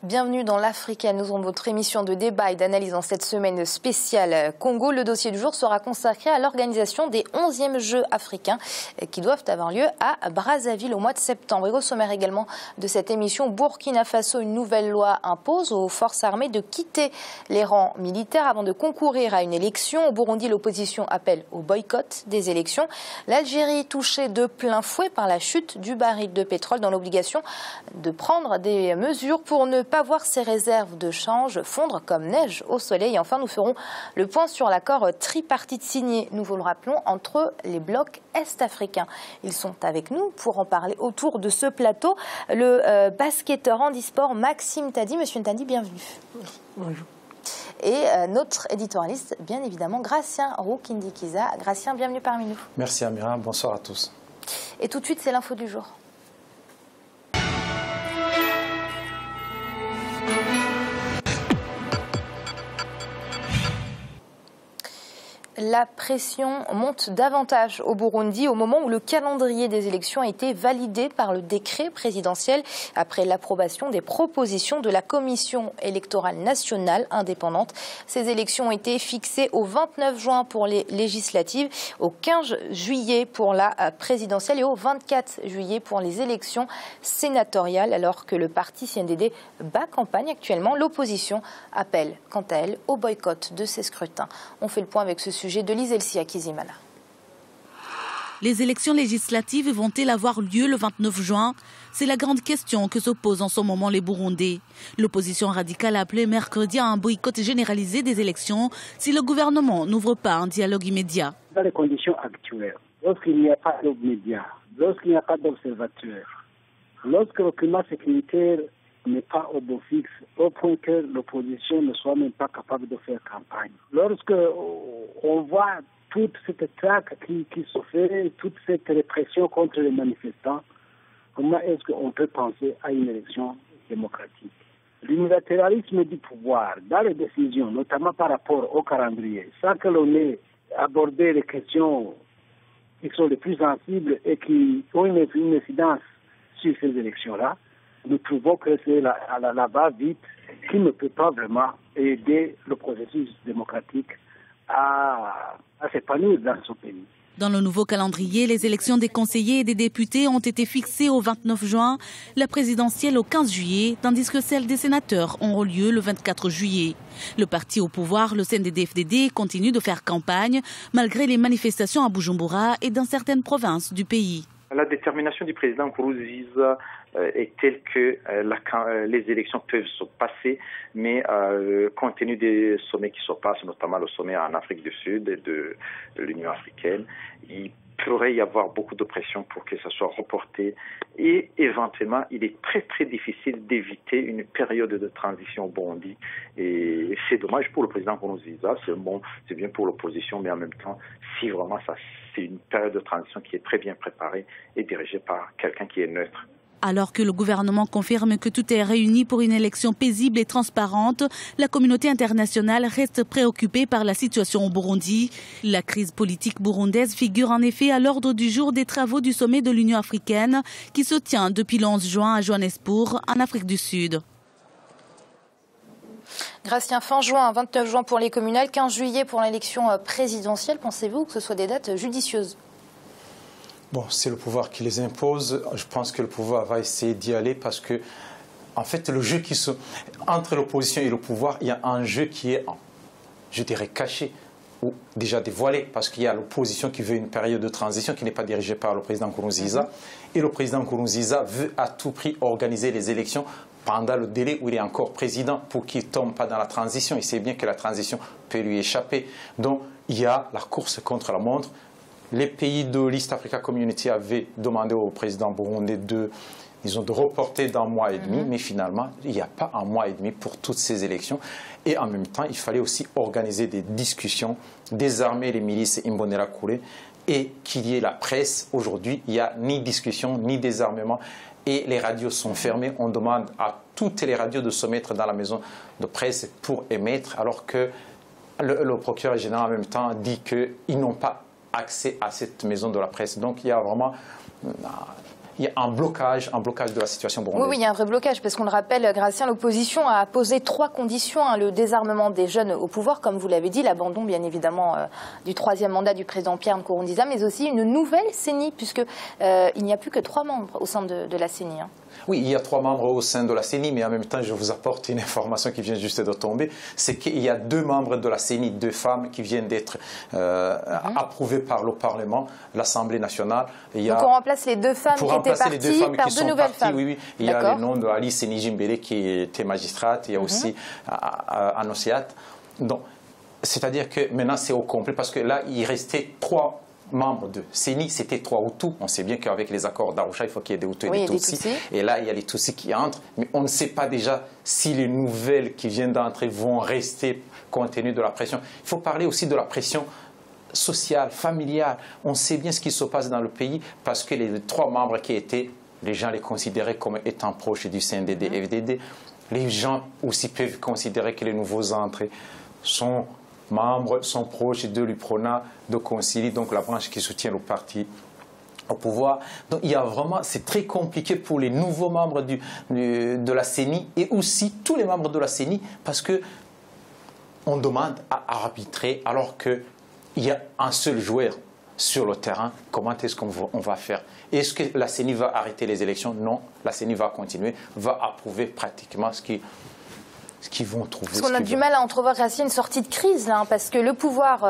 Bienvenue dans l'Africaine. Nous avons votre émission de débat et d'analyse en cette semaine spéciale Congo. Le dossier du jour sera consacré à l'organisation des 11e Jeux africains qui doivent avoir lieu à Brazzaville au mois de septembre. Et au sommaire également de cette émission, Burkina Faso, une nouvelle loi impose aux forces armées de quitter les rangs militaires avant de concourir à une élection. Au Burundi, l'opposition appelle au boycott des élections. L'Algérie touchée de plein fouet par la chute du baril de pétrole dans l'obligation de prendre des mesures pour ne pas voir ses réserves de change fondre comme neige au soleil. Et enfin, nous ferons le point sur l'accord tripartite signé, nous vous le rappelons, entre les blocs est-africains. Ils sont avec nous pour en parler autour de ce plateau. Le basketteur handisport Maxime Tadi. Monsieur Tadi, bienvenue. Bonjour. Et notre éditorialiste, bien évidemment, Gratien Roukindikiza. Gratien, bienvenue parmi nous. Merci Amira, bonsoir à tous. Et tout de suite, c'est l'info du jour. La pression monte davantage au Burundi au moment où le calendrier des élections a été validé par le décret présidentiel après l'approbation des propositions de la Commission électorale nationale indépendante. Ces élections ont été fixées au 29 juin pour les législatives, au 15 juillet pour la présidentielle et au 24 juillet pour les élections sénatoriales. Alors que le parti CNDD bat campagne actuellement, l'opposition appelle quant à elle au boycott de ces scrutins. On fait le point avec ce sujet de Lizelsi Akizimana. Les élections législatives vont-elles avoir lieu le 29 juin? C'est la grande question que se posent en ce moment les Burundais. L'opposition radicale a appelé mercredi à un boycott généralisé des élections si le gouvernement n'ouvre pas un dialogue immédiat. Dans les conditions actuelles, lorsqu'il n'y a pas de médias, lorsqu'il n'y a pas d'observateurs, lorsque le climat sécuritaire n'est pas au beau fixe, au point que l'opposition ne soit même pas capable de faire campagne. Lorsque on voit toute cette traque qui se fait, toute cette répression contre les manifestants, comment est-ce qu'on peut penser à une élection démocratique? L'unilatéralisme du pouvoir, dans les décisions, notamment par rapport au calendrier, sans que l'on ait abordé les questions qui sont les plus sensibles et qui ont une incidence sur ces élections-là, nous trouvons que c'est la va-vite qui ne peut pas vraiment aider le processus démocratique à s'épanouir dans ce pays. Dans le nouveau calendrier, les élections des conseillers et des députés ont été fixées au 29 juin, la présidentielle au 15 juillet, tandis que celles des sénateurs auront lieu le 24 juillet. Le parti au pouvoir, le CNDD-FDD, continue de faire campagne malgré les manifestations à Bujumbura et dans certaines provinces du pays. La détermination du président Nkurunziza est telle que les élections peuvent se passer, mais compte tenu des sommets qui se passent, notamment le sommet en Afrique du Sud et de l'Union africaine, il pourrait y avoir beaucoup de pression pour que ça soit reporté et éventuellement il est très très difficile d'éviter une période de transition au Burundi et c'est dommage pour le président Nkurunziza, c'est bien pour l'opposition, mais en même temps si vraiment c'est une période de transition qui est très bien préparée et dirigée par quelqu'un qui est neutre. Alors que le gouvernement confirme que tout est réuni pour une élection paisible et transparente, la communauté internationale reste préoccupée par la situation au Burundi. La crise politique burundaise figure en effet à l'ordre du jour des travaux du sommet de l'Union africaine qui se tient depuis le 11 juin à Johannesburg, en Afrique du Sud. Gratien, fin juin, 29 juin pour les communales, 15 juillet pour l'élection présidentielle. Pensez-vous que ce soit des dates judicieuses ? Bon, c'est le pouvoir qui les impose. Je pense que le pouvoir va essayer d'y aller parce que, en fait, le jeu entre l'opposition et le pouvoir, il y a un jeu qui est, je dirais, caché ou déjà dévoilé parce qu'il y a l'opposition qui veut une période de transition qui n'est pas dirigée par le président Nkurunziza. Et le président Nkurunziza veut à tout prix organiser les élections pendant le délai où il est encore président pour qu'il ne tombe pas dans la transition. Il sait bien que la transition peut lui échapper. Donc, il y a la course contre la montre. Les pays de l'East Africa Community avaient demandé au président burundais de reporter d'un mois et demi, mais finalement, il n'y a pas un mois et demi pour toutes ces élections. Et en même temps, il fallait aussi organiser des discussions, désarmer les milices Imbonerakure et qu'il y ait la presse. Aujourd'hui, il n'y a ni discussion, ni désarmement. Et les radios sont fermées. On demande à toutes les radios de se mettre dans la maison de presse pour émettre, alors que le procureur général en même temps dit qu'ils n'ont pas accès à cette maison de la presse. Donc il y a vraiment il y a un blocage de la situation burundaise. Oui, il y a un vrai blocage, parce qu'on le rappelle, Gratien, l'opposition a posé 3 conditions. Le désarmement des jeunes au pouvoir, comme vous l'avez dit, l'abandon, bien évidemment, du 3e mandat du président Pierre Nkurunziza, mais aussi une nouvelle CENI, puisqu'il n'y a plus que 3 membres au sein de la CENI. Oui, il y a 3 membres au sein de la CENI, mais en même temps, je vous apporte une information qui vient juste de tomber, c'est qu'il y a 2 membres de la CENI, 2 femmes qui viennent d'être approuvées par le Parlement, l'Assemblée nationale. Donc on remplace les 2 femmes qui étaient parties par 2 nouvelles femmes. Oui. Il y a le nom de Alice Nijimbele qui était magistrate, il y a aussi Anosiat. Donc, c'est-à-dire que maintenant c'est au complet, parce que là, il restait 3 membres de CENI, c'était 3 Hutus. On sait bien qu'avec les accords d'Arusha, il faut qu'il y ait des Hutus et des Tutsis. Et là, il y a les Tutsis qui entrent, mais on ne sait pas déjà si les nouvelles qui viennent d'entrer vont rester compte tenu de la pression. Il faut parler aussi de la pression sociale, familiale. On sait bien ce qui se passe dans le pays, parce que les 3 membres qui étaient, les gens les considéraient comme étant proches du CNDD-FDD. Les gens aussi peuvent considérer que les nouveaux entrés sont proches de l'UPRONA, de Concili, donc la branche qui soutient le parti au pouvoir. Donc il y a vraiment, c'est très compliqué pour les nouveaux membres de la CENI et aussi tous les membres de la CENI, parce que on demande à arbitrer alors qu'il y a un seul joueur sur le terrain. Comment est-ce qu'on va faire? Est-ce que la CENI va arrêter les élections? Non, la CENI va continuer, va approuver pratiquement ce qu'ils vont trouver. Parce qu'on a du mal à entrevoir une sortie de crise, là, parce que le pouvoir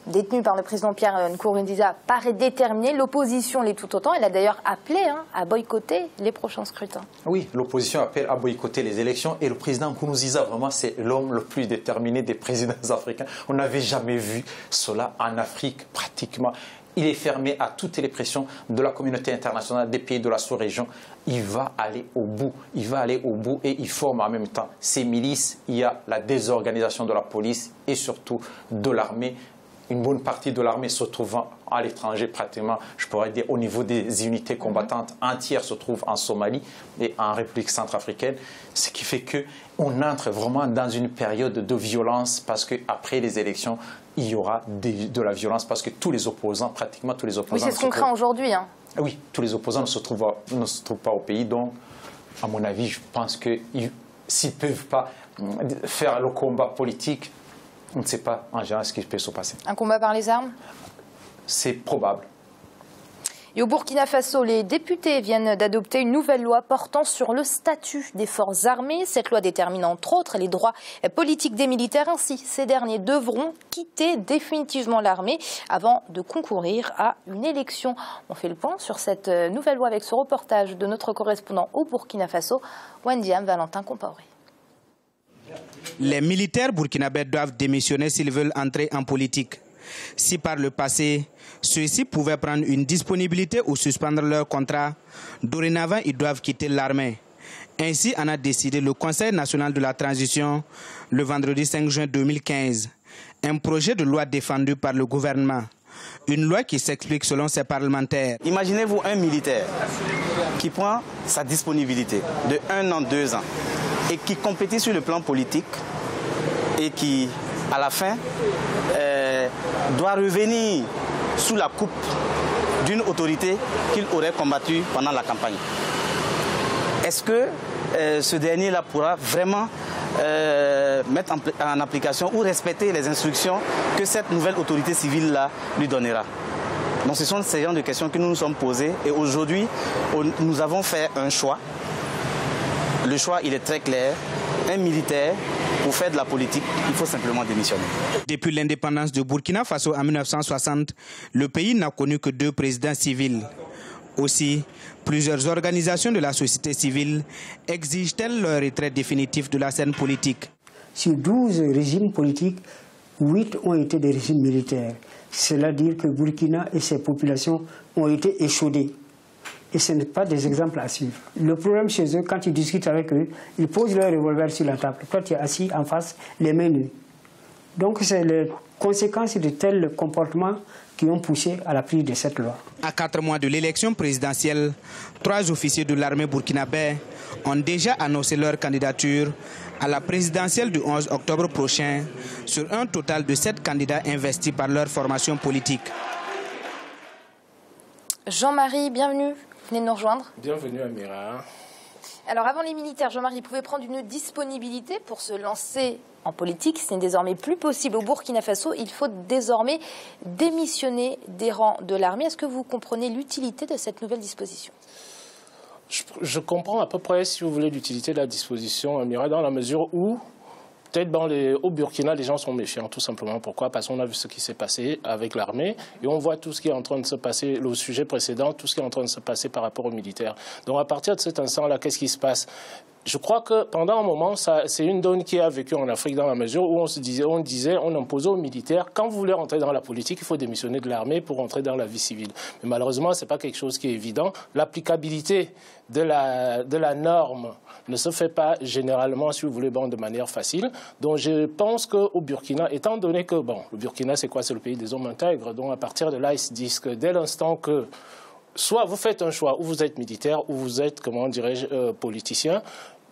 détenu par le président Pierre Nkurunziza paraît déterminé. L'opposition l'est tout autant. Elle a d'ailleurs appelé à boycotter les prochains scrutins. Oui, l'opposition appelle à boycotter les élections. Et le président Nkurunziza, vraiment, c'est l'homme le plus déterminé des présidents africains. On n'avait jamais vu cela en Afrique, pratiquement. Il est fermé à toutes les pressions de la communauté internationale, des pays de la sous-région. Il va aller au bout. Il va aller au bout et il forme en même temps ses milices. Il y a la désorganisation de la police et surtout de l'armée. Une bonne partie de l'armée se trouvant à l'étranger, pratiquement, je pourrais dire, au niveau des unités combattantes. Un tiers se trouve en Somalie et en République centrafricaine. Ce qui fait qu'on entre vraiment dans une période de violence, parce qu'après les élections, il y aura de la violence, parce que tous les opposants, pratiquement tous les opposants... Oui, c'est ce qu'on craint aujourd'hui. Oui, tous les opposants ne se trouvent pas au pays. Donc, à mon avis, je pense que s'ils ne peuvent pas faire le combat politique, on ne sait pas en général ce qui peut se passer. Un combat par les armes? C'est probable. Et au Burkina Faso, les députés viennent d'adopter une nouvelle loi portant sur le statut des forces armées. Cette loi détermine entre autres les droits politiques des militaires. Ainsi, ces derniers devront quitter définitivement l'armée avant de concourir à une élection. On fait le point sur cette nouvelle loi avec ce reportage de notre correspondant au Burkina Faso, Wendiam Valentin Compaoré. Les militaires burkinabés doivent démissionner s'ils veulent entrer en politique. Si par le passé, ceux-ci pouvaient prendre une disponibilité ou suspendre leur contrat, dorénavant, ils doivent quitter l'armée. Ainsi en a décidé le Conseil national de la transition le vendredi 5 juin 2015. Un projet de loi défendu par le gouvernement. Une loi qui s'explique selon ses parlementaires. Imaginez-vous un militaire qui prend sa disponibilité de 1 an, 2 ans et qui compétit sur le plan politique et qui, à la fin, doit revenir sous la coupe d'une autorité qu'il aurait combattue pendant la campagne. Est-ce que ce dernier-là pourra vraiment mettre en application ou respecter les instructions que cette nouvelle autorité civile-là lui donnera? Donc ce sont ces genres de questions que nous nous sommes posées et aujourd'hui, nous avons fait un choix. Le choix, il est très clair. Un militaire, pour faire de la politique, il faut simplement démissionner. Depuis l'indépendance de Burkina Faso en 1960, le pays n'a connu que 2 présidents civils. Aussi, plusieurs organisations de la société civile exigent-elles leur retrait définitif de la scène politique. Sur 12 régimes politiques, 8 ont été des régimes militaires. Cela veut dire que Burkina et ses populations ont été échaudées. Et ce n'est pas des exemples à suivre. Le problème chez eux, quand tu discutes avec eux, ils posent leur revolver sur la table. Toi, tu es assis en face, les mains nues. Donc, c'est les conséquences de tels comportements qui ont poussé à la prise de cette loi. À 4 mois de l'élection présidentielle, 3 officiers de l'armée burkinabé ont déjà annoncé leur candidature à la présidentielle du 11 octobre prochain sur un total de 7 candidats investis par leur formation politique. Jean-Marie, bienvenue. venez de nous rejoindre. Bienvenue Amira. Alors avant les militaires, Jean-Marie pouvait prendre une disponibilité pour se lancer en politique. Ce n'est désormais plus possible au Burkina Faso. Il faut désormais démissionner des rangs de l'armée. Est-ce que vous comprenez l'utilité de cette nouvelle disposition ? Je comprends à peu près, si vous voulez, l'utilité de la disposition, Amira, dans la mesure où peut-être au Burkina, les gens sont méfiants, tout simplement. Pourquoi? Parce qu'on a vu ce qui s'est passé avec l'armée et on voit tout ce qui est en train de se passer, le sujet précédent, tout ce qui est en train de se passer par rapport aux militaires. Donc à partir de cet instant-là, qu'est-ce qui se passe? Je crois que pendant un moment, c'est une donne qui a vécu en Afrique dans la mesure où on imposait aux militaires, quand vous voulez rentrer dans la politique, il faut démissionner de l'armée pour rentrer dans la vie civile. Mais malheureusement, ce n'est pas quelque chose qui est évident. L'applicabilité de la norme ne se fait pas généralement, si vous voulez, de manière facile. Donc je pense qu'au Burkina, étant donné que, le Burkina, c'est quoi? C'est le pays des hommes intègres. Donc à partir de là, ils se disent que dès l'instant que soit vous faites un choix où vous êtes militaire ou vous êtes, comment dirais-je, politicien,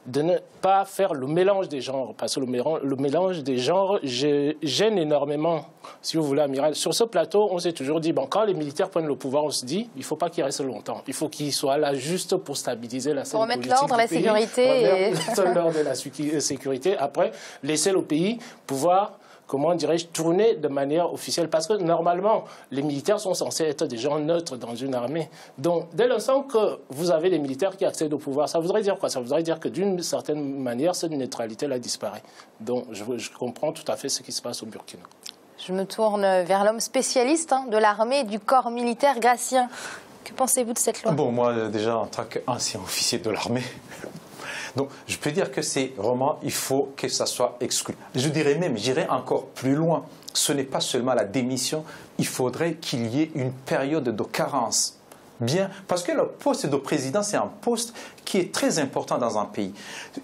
de ne pas faire le mélange des genres, parce que le mélange des genres gêne énormément, si vous voulez, amiral. Sur ce plateau, on s'est toujours dit, quand les militaires prennent le pouvoir, on se dit, il ne faut pas qu'ils restent longtemps. Il faut qu'ils soient là juste pour stabiliser la scène politique du pays. Pour remettre l'ordre, la sécurité. Remettre l'ordre et la sécurité. Après, laisser le pays pouvoir, comment dirais-je, tourner de manière officielle. Parce que normalement, les militaires sont censés être des gens neutres dans une armée. Donc, dès l'instant que vous avez des militaires qui accèdent au pouvoir, ça voudrait dire quoi? Ça voudrait dire que d'une certaine manière, cette neutralité-là disparaît. Donc, je comprends tout à fait ce qui se passe au Burkina. Je me tourne vers l'homme spécialiste de l'armée et du corps militaire, Gratien. Que pensez-vous de cette loi? Moi, déjà, en tant qu'ancien officier de l'armée, donc, je peux dire que c'est vraiment, il faut que ça soit exclu. Je dirais même, j'irai encore plus loin. Ce n'est pas seulement la démission, il faudrait qu'il y ait une période de carence. Bien, parce que le poste de président, c'est un poste qui est très important dans un pays.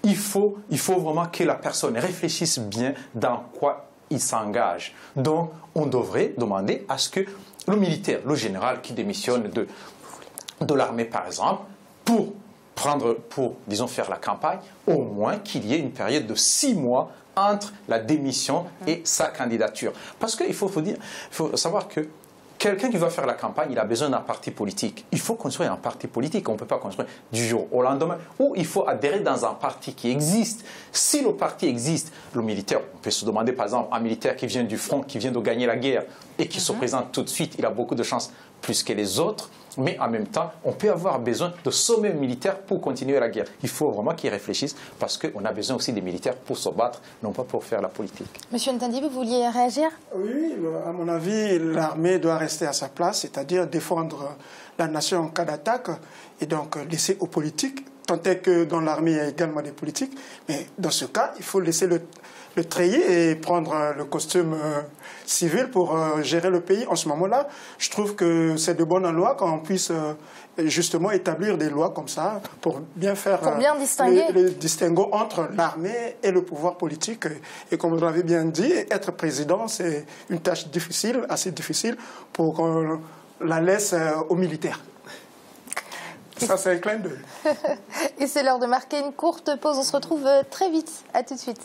Il faut vraiment que la personne réfléchisse bien dans quoi il s'engage. Donc, on devrait demander à ce que le militaire, le général qui démissionne de l'armée, par exemple, pour disons, faire la campagne, au moins qu'il y ait une période de 6 mois entre la démission et sa candidature. Parce qu'il faut savoir que quelqu'un qui va faire la campagne, il a besoin d'un parti politique. Il faut construire un parti politique. On ne peut pas construire du jour au lendemain. Ou il faut adhérer dans un parti qui existe. Si le parti existe, le militaire, on peut se demander par exemple, un militaire qui vient du front, qui vient de gagner la guerre et qui se présente tout de suite, il a beaucoup de chances plus que les autres. Mais en même temps, on peut avoir besoin de sommets militaires pour continuer la guerre. Il faut vraiment qu'ils réfléchissent parce qu'on a besoin aussi des militaires pour se battre, non pas pour faire la politique. Monsieur Ntandi, vous vouliez réagir? Oui, à mon avis, l'armée doit rester à sa place, c'est-à-dire défendre la nation en cas d'attaque et donc laisser aux politiques, tant est que dans l'armée il y a également des politiques, mais dans ce cas, il faut laisser le treillis et prendre le costume civil pour gérer le pays. En ce moment-là, je trouve que c'est de bonne loi qu'on puisse justement établir des lois comme ça pour bien faire le distinguo entre l'armée et le pouvoir politique. Et comme vous l'avez bien dit, être président, c'est une tâche difficile, assez difficile, pour qu'on la laisse aux militaires. Ça, c'est un clin d'œil. Et c'est l'heure de marquer une courte pause. On se retrouve très vite. À tout de suite.